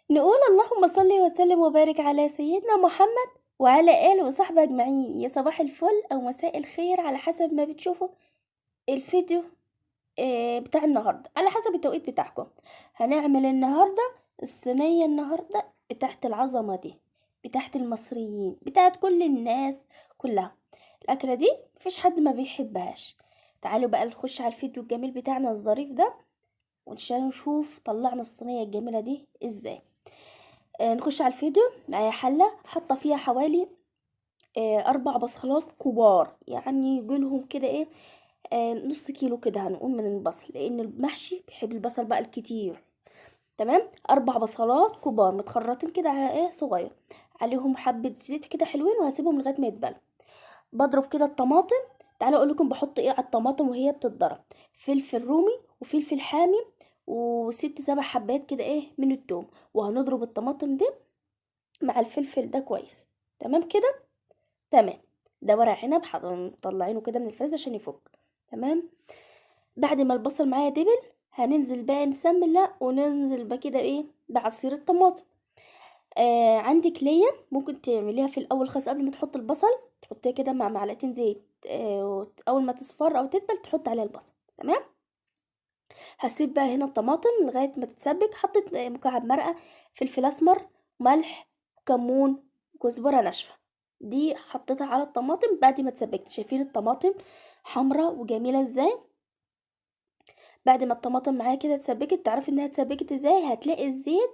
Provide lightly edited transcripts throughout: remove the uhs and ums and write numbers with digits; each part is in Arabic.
نقول اللهم صل وسلم وبارك على سيدنا محمد وعلى آله وصحبه أجمعين. يا صباح الفل أو مساء الخير على حسب ما بتشوفوا الفيديو بتاع النهاردة، على حسب التوقيت بتاعكم. هنعمل النهاردة الصينية النهاردة بتاعت العظمة دي، بتاعت المصريين، بتاعت كل الناس كلها. الأكلة دي مفيش حد ما بيحبهاش. تعالوا بقى نخش على الفيديو الجميل بتاعنا الظريف ده ونشوف نشوف طلعنا الصينية الجميلة دي ازاي. نخش على الفيديو. معايا حلة حاطة فيها حوالي 4 بصلات كبار، يعني يجيلهم كده ايه، نص كيلو كده هنقول من البصل، لان المحشي بيحب البصل بقى الكتير. تمام، 4 بصلات كبار متخرطين كده على ايه صغير، عليهم حبة زيت كده حلوين، وهسيبهم لغاية ما يتبلوا. بضرب كده الطماطم. تعالوا اقول لكم بحط ايه على الطماطم وهي بتتضرب: فلفل رومي وفلفل حامي وست 7 حبات كده ايه من التوم، وهنضرب الطماطم دي مع الفلفل ده كويس. تمام كده، تمام. ده ورق عنب مطلعينه كده من الفريزر عشان يفك. تمام. بعد ما البصل معايا دبل، هننزل بقى نسمي لا وننزل بقى كده ايه بعصير الطماطم. عندك ليا ممكن تعمليها في الاول خالص قبل ما تحط البصل، تحطيها كده مع معلقتين زيت. اول ما تصفر او تدبل تحط عليها البصل. تمام. هسيب بقى هنا الطماطم لغايه ما تتسبك. حطيت مكعب مرقه، فلفل اسمر، ملح، كمون، كزبره ناشفه. دي حطيتها على الطماطم بعد ما اتسبكت. شايفين الطماطم حمرا وجميله ازاي؟ بعد ما الطماطم معايا كده اتسبكت، تعرفي انها اتسبكت ازاي؟ هتلاقي الزيت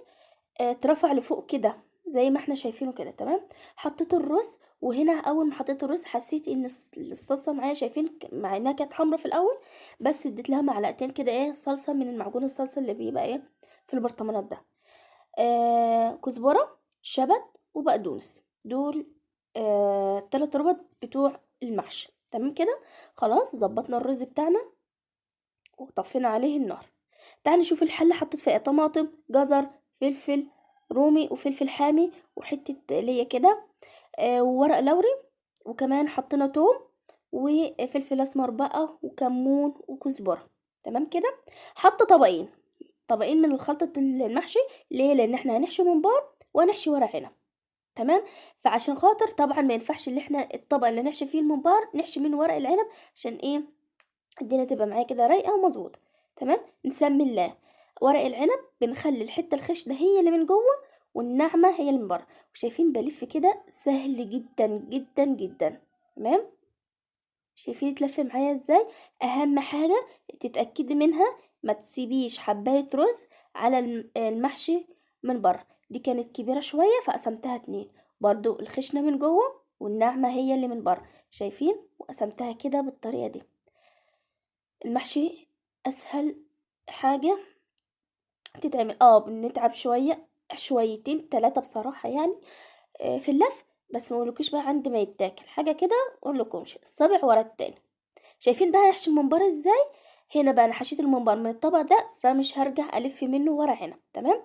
اترفع لفوق كده زي ما احنا شايفينه كده. تمام. حطيت الرز، وهنا اول ما حطيت الرز حسيت ان الصلصه معايا، شايفين مع انها كانت حمرا في الاول، بس اديت لها معلقتين كده ايه صلصه من المعجون الصلصه اللي بيبقى ايه في البرطمانات ده. كزبره، شبت، وبقدونس. دول 3 ربط بتوع المحشي. تمام كده. خلاص ظبطنا الرز بتاعنا وطفينا عليه النار. تعالي نشوف الحلة حطيت فيها طماطم، جزر، فلفل رومي وفلفل حامي وحتة ليا كده، وورق لوري، وكمان حطينا توم وفلفل اسمر بقى وكمون وكزبرة. تمام كده. حط طبقين من الخلطة المحشي. ليه؟ لان احنا هنحشي ممبار وهنحشي ورق عنب. تمام. فعشان خاطر طبعا ما ينفعش اللي احنا الطبق اللي نحشي فيه الممبار نحشي منه ورق العنب، عشان ايه؟ الدنيا تبقى معايا كده رايقه ومظبوطه. تمام. نسمي الله. ورق العنب بنخلي الحته الخشنه هي اللي من جوه والناعمه هي اللي من بره. وشايفين بلف كده سهل جدا جدا جدا. تمام. شايفين تلف معايا ازاي؟ اهم حاجه تتاكدي منها، ما تسيبيش حبايه رز على المحشي من بره. دي كانت كبيره شويه فقسمتها 2، برضو الخشنه من جوه والناعمه هي اللي من بره. شايفين؟ وقسمتها كده بالطريقه دي. المحشي اسهل حاجة تتعمل. بنتعب شوية، شويتين 3 بصراحة يعني في اللف. بس ما اقولكوش بقى عند ما يتاكل حاجة كده، اقولكمش الصابع ورا التاني. شايفين بقى هحشي الممبار ازاي؟ هنا بقى انا حشيت الممبار من الطبق ده، فمش هرجع الف منه ورا عنب. تمام.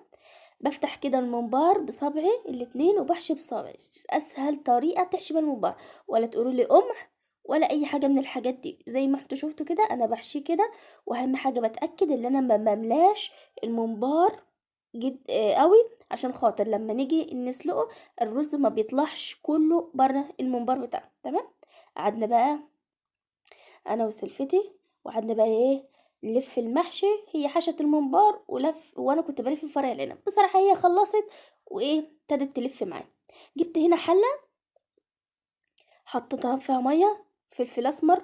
بفتح كده الممبار بصبعي الاتنين وبحشي بصبعي. اسهل طريقة تحشي بيها الممبار. ولا تقولوا لي قمح ولا اي حاجة من الحاجات دي، زي ما انتوا شفتوا كده انا بحشيه كده. واهم حاجة بتأكد ان انا ما بملاش الممبار جد قوي، عشان خاطر لما نيجي نسلقه الرز ما بيطلعش كله بره الممبار بتاعه. تمام. قعدنا بقى انا وسلفتي، وقعدنا بقى ايه نلف المحشي. هي حشت الممبار ولف، وانا كنت بلف في ورق العنب. بصراحه هي خلصت وايه ابتدت تلف معايا. جبت هنا حله، حطيتها فيها ميه، فلفل اسمر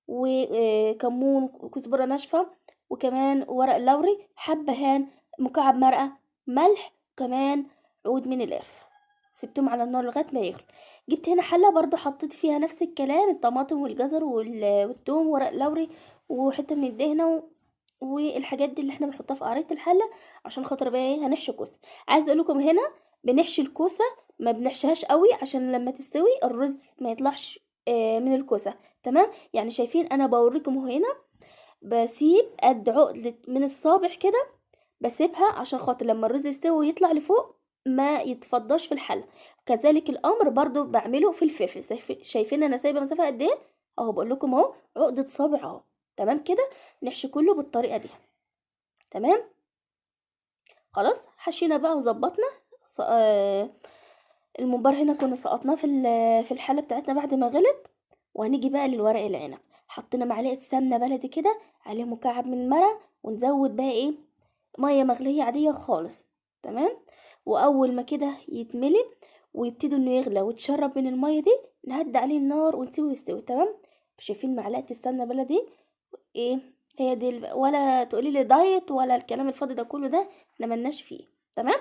وكمون وكزبره ناشفه، وكمان ورق لوري، حبهان، مكعب مرقه، ملح، وكمان عود من القرفه. سبتهم على النار لغايه ما يغلوا. جبت هنا حله برضو حطيت فيها نفس الكلام: الطماطم والجزر والثوم ورق لوري وحته من الدهنه والحاجات دي اللي احنا بنحطها في قرية الحله، عشان خاطر بقى ايه هنحشي كوسه. عايزه اقول لكم هنا بنحشي الكوسه، ما بنحشيهاش قوي عشان لما تستوي الرز ما يطلعش من الكوسه. تمام. يعني شايفين انا بوريكم هنا بسيب قد عقدة من الصابع كده، بسيبها عشان خاطر لما الرز يستوي ويطلع لفوق ما يتفضاش في الحله. كذلك الامر برضو بعمله في الفلفل. شايفين انا سايبه مسافه قد ايه؟ اهو بقول لكم اهو عقده صابع اهو. تمام كده. نحشي كله بالطريقه دي. تمام. خلاص حشينا بقى وظبطنا. الممبار هنا كنا سقطناه في الحله بتاعتنا بعد ما غلت. وهنيجي بقى للورق العنب، حطينا معلقه سمنه بلدي كده، عليه مكعب من المرق، ونزود بقى ايه، ميه مغليه عاديه خالص. تمام. واول ما كده يتملي ويبتدي انه يغلى وتشرب من الميه دي، نهدي عليه النار ونسيبه يستوي. تمام. شايفين معلقه السمنه بلدي ايه؟ هي دي ولا تقولي لي دايت ولا الكلام الفاضي ده كله، ده احنا ملناش فيه. تمام.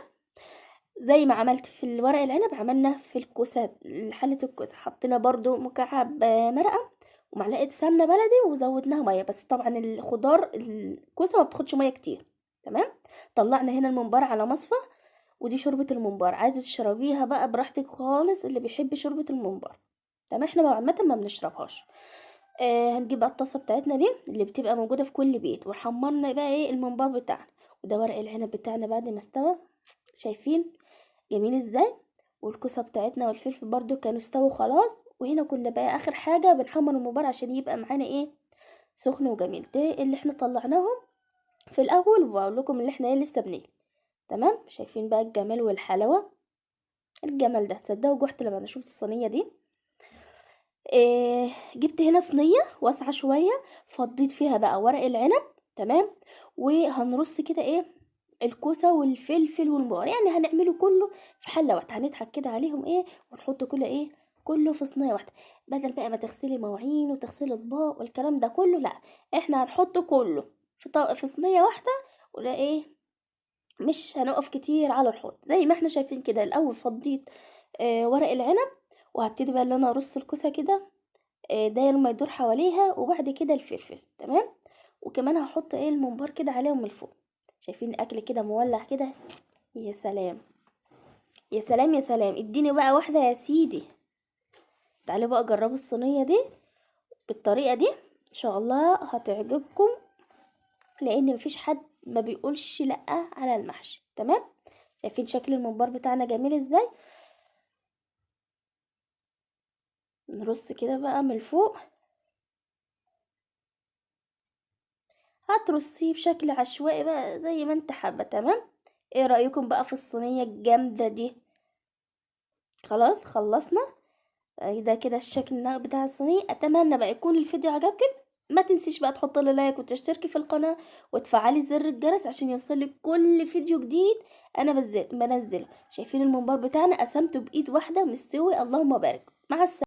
زي ما عملت في الورق العنب عملنا في الكوسة، حلة الكوسة حطينا برضو مكعب مرقة ومعلقة سمنة بلدي وزودناها مية، بس طبعا الخضار الكوسة ما بتاخدش مية كتير. تمام. طلعنا هنا الممبار على مصفى، ودي شوربة الممبار، عايزة تشربيها بقى براحتك خالص اللي بيحب شوربة الممبار. تمام. احنا عامة ما بنشربهاش. هنجيب بقى الطاسة بتاعتنا دي اللي بتبقى موجودة في كل بيت، وحمرنا بقى ايه الممبار بتاعنا. وده ورق العنب بتاعنا بعد ما استوى، شايفين جميل ازاي؟ والكوسه بتاعتنا والفلفل برضو كانوا استووا خلاص. وهنا كنا بقى اخر حاجه بنحمر الممبار عشان يبقى معانا ايه، سخن وجميل. ده اللي احنا طلعناهم في الاول، وبقول لكم اللي احنا ايه لسه بنيه. تمام. شايفين بقى الجمال والحلاوه، الجمال ده تصدقوا جحت لما انا شفت الصينيه دي. جبت هنا صينيه واسعه شويه، فضيت فيها بقى ورق العنب. تمام. وهنرص كده ايه، الكوسه والفلفل والمبار، يعني هنعمله كله في حله واحده، هنضحك كده عليهم ايه، ونحط كله ايه، كله في صينيه واحده. بدل بقى ما تغسلي مواعين وتغسلي اطباق والكلام ده كله، لا، احنا هنحط كله في صينيه واحده. ولا ايه، مش هنقف كتير على الحوض زي ما احنا شايفين كده. الاول فضيت ورق العنب، وهبتدي بقى اللي انا ارص الكوسه كده داير ما يدور حواليها، وبعد كده الفلفل. تمام. وكمان هحط ايه الممبار كده عليهم من فوق. شايفين الاكل كده مولع كده، يا سلام يا سلام يا سلام. اديني بقى واحده يا سيدي. تعالوا بقى جربوا الصينيه دي بالطريقه دي، ان شاء الله هتعجبكم، لان مفيش حد ما بيقولش لا على المحشي. تمام. شايفين شكل الممبار بتاعنا جميل ازاي؟ نرص كده بقى من فوق، هترصيه بشكل عشوائي بقى زي ما انت حابه. تمام. ايه رأيكم بقى في الصينيه الجامده دي؟ خلاص خلصنا. ده كده الشكل بتاع الصينيه. اتمنى بقى يكون الفيديو عجبكم. ما تنسيش بقى تحط لي لايك وتشتركي في القناه وتفعلي زر الجرس عشان يوصلك كل فيديو جديد انا بنزله. شايفين الممبار بتاعنا قسمته بايد واحده مستوي، اللهم بارك. مع السلامه.